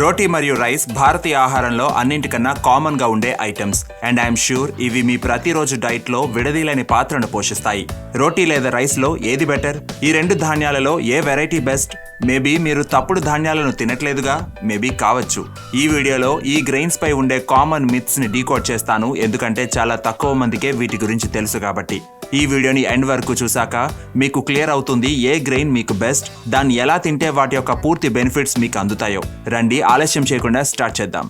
రోటీ మరియు రైస్ భారతీయ ఆహారంలో అన్నింటికన్నా కామన్ గా ఉండే ఐటమ్స్ అండ్ ఐఎమ్ ష్యూర్ ఇవి మీ ప్రతిరోజు డైట్ లో విడదీయలేని పాత్రను పోషిస్తాయి. రోటీ లేదా రైస్ లో ఏది బెటర్? ఈ రెండు ధాన్యాలలో ఏ వెరైటీ బెస్ట్? మేబీ మీరు తప్పుడు ధాన్యాలను తినట్లేదుగా? మేబీ కావచ్చు. ఈ వీడియోలో ఈ గ్రెయిన్స్ పై ఉండే కామన్ మిత్స్ ని డీకోడ్ చేస్తాను, ఎందుకంటే చాలా తక్కువ మందికే వీటి గురించి తెలుసు కాబట్టి. ఈ వీడియోని ఎండ్ వరకు చూసాక మీకు క్లియర్ అవుతుంది ఏ గ్రెయిన్ మీకు బెస్ట్, దాన్ని ఎలా తింటే వాటి యొక్క పూర్తి బెనిఫిట్స్ మీకు అందుతాయో. రండి ఆలస్యం చేయకుండా స్టార్ట్ చేద్దాం.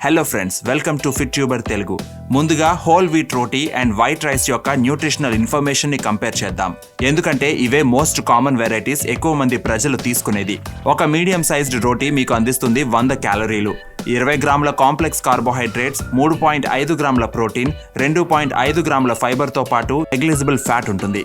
Hello friends, welcome to Fit Tuber Telugu. ముందుగా whole wheat roti and white rice యొక్క న్యూట్రిషనల్ ఇన్ఫర్మేషన్ ని కంపేర్ చేద్దాం, ఎందుకంటే ఇవే మోస్ట్ కామన్ వెరైటీస్, ఎక్కువ మంది ప్రజలు తీసుకునేది. ఒక మీడియం సైజ్డ్ రోటీ మీకు అందిస్తుంది 100 క్యాలరీలు, 20 గ్రాముల కాంప్లెక్స్ కార్బోహైడ్రేట్స్, 3.5 గ్రాముల ప్రోటీన్, 2.5 గ్రాముల ఫైబర్తో పాటు నెగ్లిజిబుల్ ఫ్యాట్ ఉంటుంది.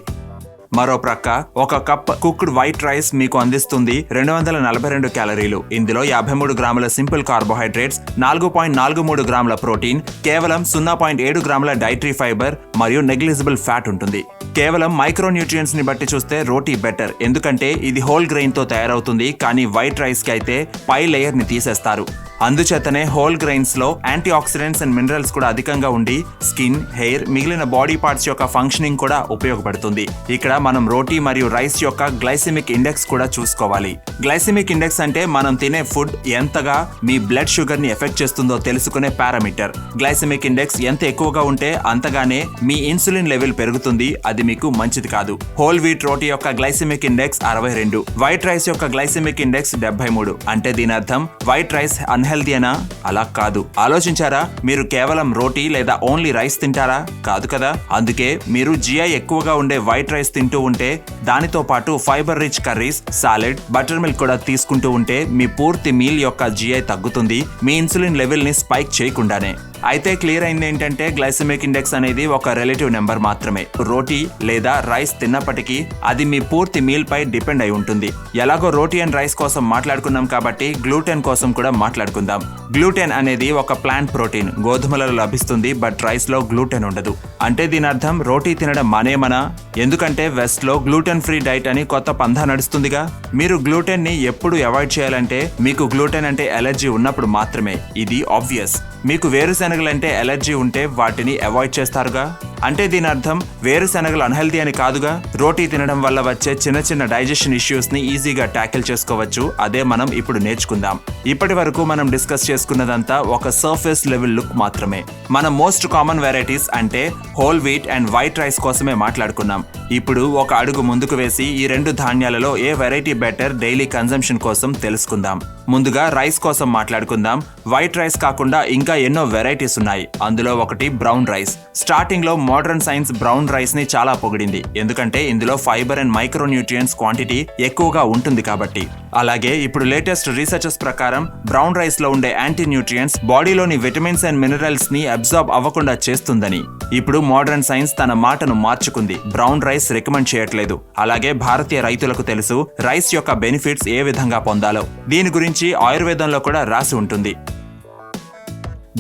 మరో ప్రక్క ఒక కప్ కుక్డ్ వైట్ రైస్ మీకు అందిస్తుంది 242 క్యాలరీలు. ఇందులో 53 గ్రాముల సింపుల్ కార్బోహైడ్రేట్స్, 4.43 గ్రాముల ప్రోటీన్, కేవలం 0.7 గ్రాముల డైటరీ ఫైబర్ మరియు నెగ్లిజిబుల్ ఫ్యాట్ ఉంటుంది. కేవలం మైక్రోన్యూట్రియంట్స్ ని బట్టి చూస్తే రోటీ బెటర్, ఎందుకంటే ఇది హోల్ గ్రెయిన్ తో తయారవుతుంది. కానీ వైట్ రైస్ కి అయితే పై లేయర్ ని తీసేస్తారు. అందుచేతనే హోల్ గ్రెయిన్స్ లో యాంటీ ఆక్సిడెంట్స్ అండ్ మినరల్స్ కూడా అధికంగా ఉండి స్కిన్, హెయిర్, మిగిలిన బాడీ పార్ట్స్ యొక్క ఫంక్షనింగ్ కూడా ఉపయోగపడుతుంది. ఇక్కడ మనం రోటీ మరియు రైస్ యొక్క గ్లైసెమిక్ ఇండెక్స్ కూడా చూసుకోవాలి. గ్లైసెమిక్ ఇండెక్స్ అంటే మనం తినే ఫుడ్ ఎంతగా మీ బ్లడ్ షుగర్ ని ఎఫెక్ట్ చేస్తుందో తెలుసుకునే పారామీటర్. గ్లైసెమిక్ ఇండెక్స్ ఎంత ఎక్కువగా ఉంటే అంతగానే మీ ఇన్సులిన్ లెవెల్ పెరుగుతుంది, అది మీకు మంచిది కాదు. హోల్ వీట్ రోటీ యొక్క గ్లైసెమిక్ ఇండెక్స్ 62, వైట్ రైస్ యొక్క గ్లైసెమిక్ ఇండెక్స్ 73. అంటే దీని అర్థం వైట్ రైస్ హెల్తీ అనా? అలా కాదు. ఆలోచించారా? మీరు కేవలం రోటీ లేదా ఓన్లీ రైస్ తింటారా? కాదు కదా. అందుకే మీరు జిఐ ఎక్కువగా ఉండే వైట్ రైస్ తింటూ ఉంటే, దానితో పాటు fibre rich curries, salad, butter milk కూడా తీసుకుంటూ ఉంటే మీ పూర్తి మీల్ యొక్క జిఐ తగ్గుతుంది, మీ ఇన్సులిన్ లెవెల్ ని స్పైక్ చేయకుండానే. అయితే క్లియర్ అయింది ఏంటంటే గ్లైసెమిక్ ఇండెక్స్ అనేది ఒక రిలేటివ్ నెంబర్ మాత్రమే. రోటీ లేదా రైస్ తిన్నప్పటికీ అది మీ పూర్తి మీల్ పై డిపెండ్ అయి ఉంటుంది. ఎలాగో రోటీ అండ్ రైస్ కోసం మాట్లాడుకున్నాం కాబట్టి గ్లూటెన్ కోసం కూడా మాట్లాడుకుందాం. గ్లూటెన్ అనేది ఒక ప్లాంట్ ప్రోటీన్, గోధుమలలో లభిస్తుంది, బట్ రైస్ లో గ్లూటెన్ ఉండదు. అంటే దీని అర్థం రోటీ తినడం మానేమనా? ఎందుకంటే వెస్ట్ లో గ్లూటెన్ ఫ్రీ డైట్ అని కొత్త పంథా నడుస్తుందిగా. మీరు గ్లూటెన్ ని ఎప్పుడు అవాయిడ్ చేయాలంటే మీకు గ్లూటెన్ అంటే ఎలర్జీ ఉన్నప్పుడు మాత్రమే. ఇది ఆబ్వియస్. మీకు వేరుశెనగలంటే ఎలర్జీ ఉంటే వాటిని అవాయిడ్ చేస్తారుగా. అంటే దీని అర్థం వేరుశెనగలు అన్హెల్దీ అని కాదుగా. రోటీ తినడం వల్ల వచ్చే చిన్న చిన్న డైజెషన్ ఇష్యూస్ ని ఈజీగా ట్యాకిల్ చేసుకోవచ్చు. అదే మనం ఇప్పుడు నేర్చుకుందాం. ఇప్పటి వరకు మనం డిస్కస్ చేసుకున్నదంతా ఒక సర్ఫేస్ లెవెల్ లుక్ మాత్రమే. మన మోస్ట్ కామన్ వెరైటీస్ అంటే whole wheat and white rice కోసమే మాట్లాడుకున్నాం. ఇప్పుడు ఒక అడుగు ముందుకు వేసి ఈ రెండు ధాన్యాలలో ఏ వెరైటీ బెటర్ డైలీ కన్జంప్షన్ కోసం తెలుసుకుందాం. ముందుగా రైస్ కోసం మాట్లాడుకుందాం. వైట్ రైస్ కాకుండా ఇంకా ఎన్నో వెరైటీస్ ఉన్నాయి. అందులో ఒకటి బ్రౌన్ రైస్. స్టార్టింగ్ లో మోడర్న్ సైన్స్ బ్రౌన్ రైస్ ని చాలా పొగిడింది, ఎందుకంటే ఇందులో ఫైబర్ అండ్ మైక్రోన్యూట్రియంట్స్ క్వాంటిటీ ఎక్కువగా ఉంటుంది కాబట్టి. అలాగే ఇప్పుడు లేటెస్ట్ రీసెర్చెస్ ప్రకారం బ్రౌన్ రైస్ లో ఉండే యాంటీ న్యూట్రియంట్స్ బాడీలోని విటమిన్స్ అండ్ మినరల్స్ ని అబ్జార్బ్ అవ్వకుండా చేస్తుందని. ఇప్పుడు మోడర్న్ సైన్స్ తన మాటను మార్చుకుంది, బ్రౌన్ రైస్ రికమెండ్ చేయట్లేదు. అలాగే భారతీయ రైతులకు తెలుసు రైస్ యొక్క బెనిఫిట్స్ ఏ విధంగా పొందాలో. దీని గురించి ఆయుర్వేదంలో కూడా రాసి ఉంటుంది.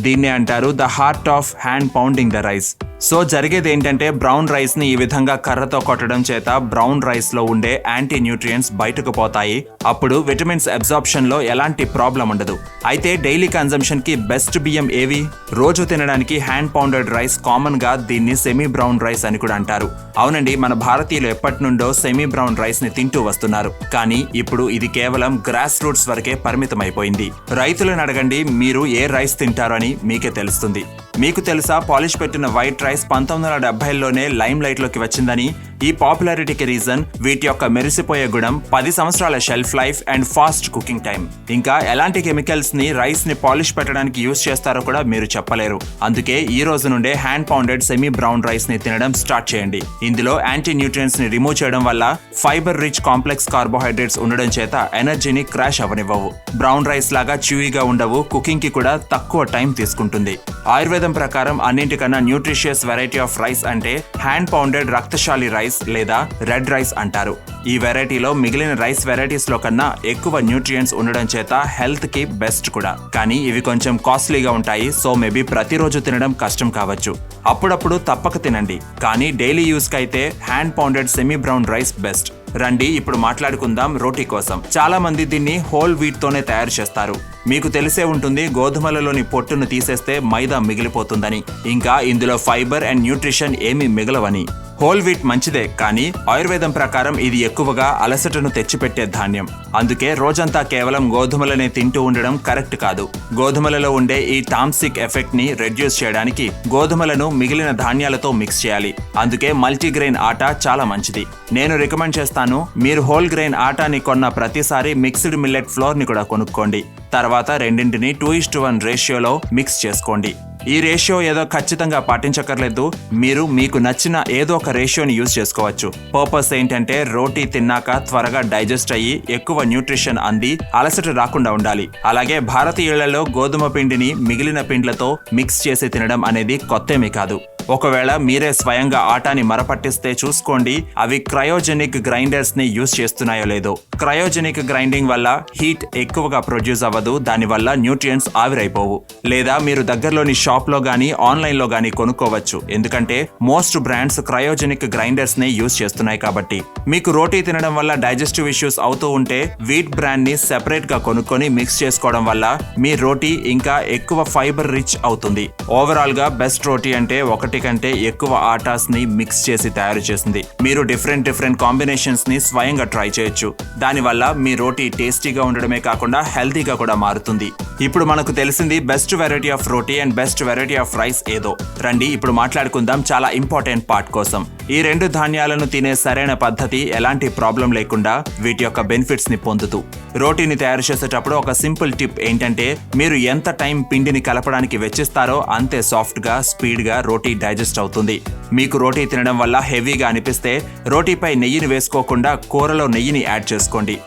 దీన్నే అంటారు the heart of hand pounding the rice. So జరిగేది ఏంటంటే బ్రౌన్ రైస్ ని ఈ విధంగా కర్రతో కొట్టడం చేత బ్రౌన్ రైస్ లో ఉండే యాంటీ న్యూట్రియంట్స్ బయటకు పోతాయి. అప్పుడు విటమిన్స్ అబ్జార్ప్షన్ లో ఎలాంటి ప్రాబ్లం ఉండదు. అయితే డైలీ కన్జంప్షన్ కి బెస్ట్ బియ్యం ఏవి? రోజు తినడానికి హ్యాండ్ పౌండెడ్ రైస్, కామన్ గా దీన్ని సెమీ బ్రౌన్ రైస్ అని కూడా అంటారు. అవునండి, మన భారతీయులు ఎప్పటి నుండో సెమీ బ్రౌన్ రైస్ ని తింటూ వస్తున్నారు. కానీ ఇప్పుడు ఇది కేవలం గ్రాస్ రూట్స్ వరకే పరిమితం అయిపోయింది. రైతులను అడగండి, మీరు ఏ రైస్ తింటారు అని మీకే తెలుస్తుంది. మీకు తెలుసా, పాలిష్ పెట్టిన వైట్ రైస్ 1970లోనే లైమ్ లైట్ లోకి వచ్చిందని. ఈ పాపులారిటీకి రీజన్ వీటి యొక్క మెరిసిపోయే గుణం, 10 సంవత్సరాల shelf life and fast cooking time. ఇంకా ఎలాంటి కెమికల్స్ ని రైస్ ని పాలిష్ పెట్టడానికి యూజ్ చేస్తారో కూడా మీరు చెప్పలేరు. అందుకే ఈ రోజు నుండే hand pounded semi brown rice ని తినడం స్టార్ట్ చేయండి. ఇందులో యాంటీ న్యూట్రియంట్స్ ని రిమూవ్ చేయడం వల్ల ఫైబర్ రిచ్ కాంప్లెక్స్ కార్బోహైడ్రేట్స్ ఉండడం చేత ఎనర్జీని క్రాష్ అవ్వనివ్వవు. బ్రౌన్ రైస్ లాగా చ్యూయిగా ఉండవు, కుకింగ్ కి కూడా తక్కువ టైం తీసుకుంటుంది. ఆయుర్వేదం ప్రకారం అన్నింటికన్నా న్యూట్రిషియస్ వెరైటీ ఆఫ్ రైస్ అంటే హ్యాండ్ పౌండెడ్ రక్తశాలి రైస్ రైస్ లేదా రెడ్ రైస్ అంటారు. ఈ వెరైటీలో మిగిలిన రైస్ వెరైటీస్ లో కన్నా ఎక్కువ న్యూట్రియంట్స్ ఉండడం చేత హెల్త్ కి బెస్ట్ కూడా. కానీ ఇవి కొంచెం కాస్ట్లీగా ఉంటాయి, సో మేబీ ప్రతిరోజు తినడం కష్టం కావచ్చు. అప్పుడప్పుడు తప్పక తినండి, కానీ డైలీ యూస్ కి అయితే hand pounded semi brown rice best. రండి ఇప్పుడు మాట్లాడుకుందాం రోటీ కోసం. చాలా మంది దీన్ని హోల్ వీట్ తోనే తయారు చేస్తారు. మీకు తెలిసే ఉంటుంది గోధుమలలోని పొట్టును తీసేస్తే మైదా మిగిలిపోతుందని, ఇంకా ఇందులో ఫైబర్ అండ్ న్యూట్రిషన్ ఏమీ మిగలవని. హోల్ వీట్ మంచిదే, కానీ ఆయుర్వేదం ప్రకారం ఇది ఎక్కువగా అలసటను తెచ్చిపెట్టే ధాన్యం. అందుకే రోజంతా కేవలం గోధుమలనే తింటూ ఉండడం కరెక్ట్ కాదు. గోధుమలలో ఉండే ఈ టామ్సిక్ ఎఫెక్ట్ ని రెడ్యూస్ చేయడానికి గోధుమలను మిగిలిన ధాన్యాలతో మిక్స్ చేయాలి. అందుకే మల్టీగ్రెయిన్ ఆటా చాలా మంచిది. నేను రికమెండ్ చేస్తాను, మీరు హోల్ గ్రెయిన్ ఆటాని కొన్న ప్రతిసారి మిక్స్డ్ మిల్లెట్ ఫ్లోర్ ని కూడా కొనుక్కోండి. తర్వాత రెండింటిని 2:1 రేషియోలో మిక్స్ చేసుకోండి. ఈ రేషియో ఏదో ఖచ్చితంగా పాటించక్కర్లేదు, మీరు మీకు నచ్చిన ఏదో ఒక రేషియోని యూజ్ చేసుకోవచ్చు. పర్పస్ ఏంటంటే రోటీ తిన్నాక త్వరగా డైజెస్ట్ అయ్యి ఎక్కువ న్యూట్రిషన్ అంది అలసట రాకుండా ఉండాలి. అలాగే భారతీయులలో గోధుమ పిండిని మిగిలిన పిండ్లతో మిక్స్ చేసి తినడం అనేది కొత్తేమీ కాదు. ఒకవేళ మీరే స్వయంగా ఆటాని మరపట్టిస్తే చూసుకోండి అవి క్రయోజెనిక్ గ్రైండర్స్ ని యూజ్ చేస్తున్నాయో లేదో. క్రయోజెనిక్ గ్రైండింగ్ వల్ల హీట్ ఎక్కువగా ప్రొడ్యూస్ అవ్వదు, దానివల్ల న్యూట్రియంట్స్ ఆవిరైపోవు. లేదా మీరు దగ్గరలోని షాప్ లో గానీ ఆన్లైన్ లో గానీ కొనుక్కోవచ్చు, ఎందుకంటే మోస్ట్ బ్రాండ్స్ క్రయోజెనిక్ గ్రైండర్స్ ని యూజ్ చేస్తున్నాయి కాబట్టి. మీకు రోటీ తినడం వల్ల డైజెస్టివ్ ఇష్యూస్ అవుతూ ఉంటే వీట్ బ్రాండ్ ని సెపరేట్ గా కొనుక్కొని మిక్స్ చేసుకోవడం వల్ల మీ రోటీ ఇంకా ఎక్కువ ఫైబర్ రిచ్ అవుతుంది. ఓవరాల్ గా బెస్ట్ రోటీ అంటే ఒకటి కంటే ఎక్కువ ఆటాస్ ని మిక్స్ చేసి తయారు చేసింది. మీరు డిఫరెంట్ కాంబినేషన్స్ ని స్వయంగా ట్రై చేయొచ్చు. దానివల్ల మీ రోటీ టేస్టీగా ఉండడమే కాకుండా హెల్తీగా కూడా మారుతుంది. ఇప్పుడు మనకు తెలిసింది best variety of roti and best variety of rice ఏదో. రండి ఇప్పుడు మాట్లాడుకుందాం చాలా ఇంపార్టెంట్ పార్ట్ కోసం. ఈ రెండు ధాన్యాలను తినే సరైన పద్ధతి, ఎలాంటి ప్రాబ్లం లేకుండా వీటి యొక్క బెనిఫిట్స్ ని పొందుతూ. రోటీని తయారు చేసేటప్పుడు ఒక సింపుల్ టిప్ ఏంటంటే, మీరు ఎంత టైం పిండిని కలపడానికి వెచ్చిస్తారో అంతే సాఫ్ట్ గా స్పీడ్ గా రోటీ డైజెస్ట్ అవుతుంది. మీకు రోటీ తినడం వల్ల హెవీగా అనిపిస్తే రోటీపై నెయ్యిని వేసుకోకుండా కూరలో నెయ్యిని యాడ్ చేసుకోండి.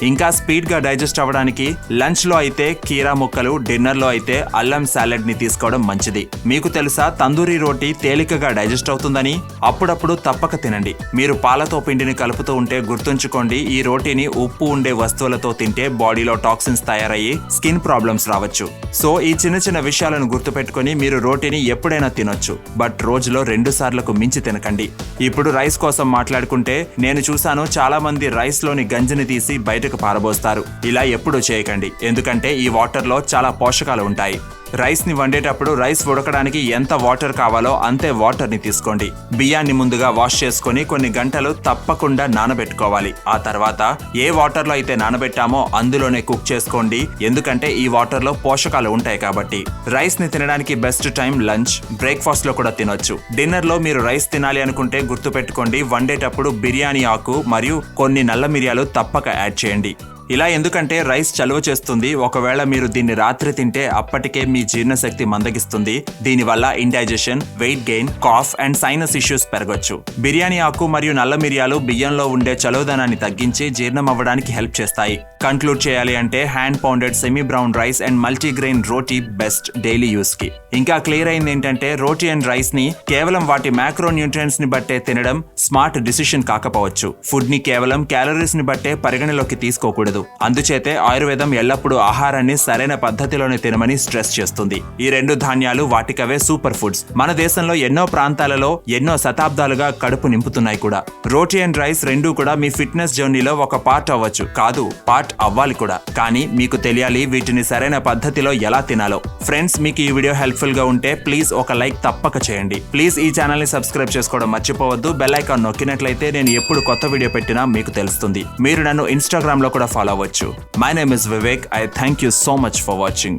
ఇంకా స్పీడ్ గా డైజెస్ట్ అవ్వడానికి లంచ్ లో అయితే కీరా ముక్కలు, డిన్నర్ లో అయితే అల్లం సాలెడ్ ని తీసుకోవడం మంచిది. మీకు తెలుసా తందూరి రోటీ తేలికగా డైజెస్ట్ అవుతుందని? అప్పుడప్పుడు తప్పక తినండి. మీరు పాలతో పిండిని కలుపుతూ ఉంటే గుర్తుంచుకోండి, ఈ రోటీని ఉప్పు ఉండే వస్తువులతో తింటే బాడీలో టాక్సిన్స్ తయారయ్యి స్కిన్ ప్రాబ్లమ్స్ రావచ్చు. సో ఈ చిన్న విషయాలను గుర్తుపెట్టుకుని మీరు రోటీని ఎప్పుడైనా తినొచ్చు, బట్ రోజులో 2 సార్లకు మించి తినకండి. ఇప్పుడు రైస్ కోసం మాట్లాడుకుంటే, నేను చూశాను చాలా మంది రైస్ లోని గంజిని తీసి బయట పారబోస్తారు. ఇలా ఎప్పుడూ చేయకండి, ఎందుకంటే ఈ వాటర్ లో చాలా పోషకాలు ఉంటాయి. రైస్ ని వండేటప్పుడు రైస్ ఉడకడానికి ఎంత వాటర్ కావాలో అంతే వాటర్ ని తీసుకోండి. బియ్యాన్ని ముందుగా వాష్ చేసుకొని కొన్ని గంటలు తప్పకుండా నానబెట్టుకోవాలి. ఆ తర్వాత ఏ వాటర్ లో అయితే నానబెట్టామో అందులోనే కుక్ చేసుకోండి, ఎందుకంటే ఈ వాటర్ లో పోషకాలు ఉంటాయి కాబట్టి. రైస్ ని తినడానికి బెస్ట్ టైం లంచ్, బ్రేక్ఫాస్ట్ లో కూడా తినొచ్చు. డిన్నర్ లో మీరు రైస్ తినాలి అనుకుంటే గుర్తుపెట్టుకోండి, వండేటప్పుడు బిర్యానీ ఆకు మరియు కొన్ని నల్ల మిరియాలు తప్పక యాడ్ చేయండి. ఇలా ఎందుకంటే రైస్ చలువ చేస్తుంది. ఒకవేళ మీరు దీన్ని రాత్రి తింటే అప్పటికే మీ జీర్ణశక్తి మందగిస్తుంది. దీనివల్ల indigestion, weight gain, cough and sinus issues పెరగొచ్చు. బిర్యానీ ఆకు మరియు నల్ల మిరియాలు బియ్యంలో ఉండే చలువదనాన్ని తగ్గించి జీర్ణం అవ్వడానికి హెల్ప్ చేస్తాయి. కంక్లూడ్ చేయాలి అంటే hand pounded semi brown rice and multigrain roti best daily use కి. ఇంకా క్లియర్ అయింది ఏంటంటే, రోటీ అండ్ రైస్ ని కేవలం వాటి మ్యాక్రో న్యూట్రియంట్స్ ని బట్టే తినడం స్మార్ట్ డిసిషన్ కాకపోవచ్చు. ఫుడ్ ని కేవలం క్యాలరీస్ ని బట్టే పరిగణలోకి తీసుకోకూడదు. అందుచేతే ఆయుర్వేదం ఎల్లప్పుడూ ఆహారాన్ని సరైన పద్ధతిలోనే తినమని స్ట్రెస్ చేస్తుంది. ఈ రెండు ధాన్యాలు వాటికవే సూపర్ ఫుడ్స్. మన దేశంలో ఎన్నో ప్రాంతాలలో ఎన్నో శతాబ్దాలుగా కడుపు నింపుతున్నాయి కూడా. రోటీ అండ్ రైస్ రెండూ కూడా మీ ఫిట్నెస్ జర్నీలో ఒక పార్ట్ అవ్వచ్చు, కాదు పార్ట్ అవ్వాలి కూడా. కానీ మీకు తెలియాలి వీటిని సరైన పద్ధతిలో ఎలా తినాలో. ఫ్రెండ్స్, మీకు ఈ వీడియో హెల్ప్ఫుల్ గా ఉంటే ప్లీజ్ ఒక లైక్ తప్పక చేయండి. ప్లీజ్ ఈ ఛానల్ ని సబ్స్క్రైబ్ చేసుకోవడం మర్చిపోవద్దు. బెల్ ఐకాన్ నొక్కినట్లయితే నేను ఎప్పుడు కొత్త వీడియో పెట్టినా మీకు తెలుస్తుంది. మీరు నన్ను ఇన్స్టాగ్రామ్ లో కూడా ఫాలో అవ్వచ్చు. My name is Vivek. I thank you so much for watching.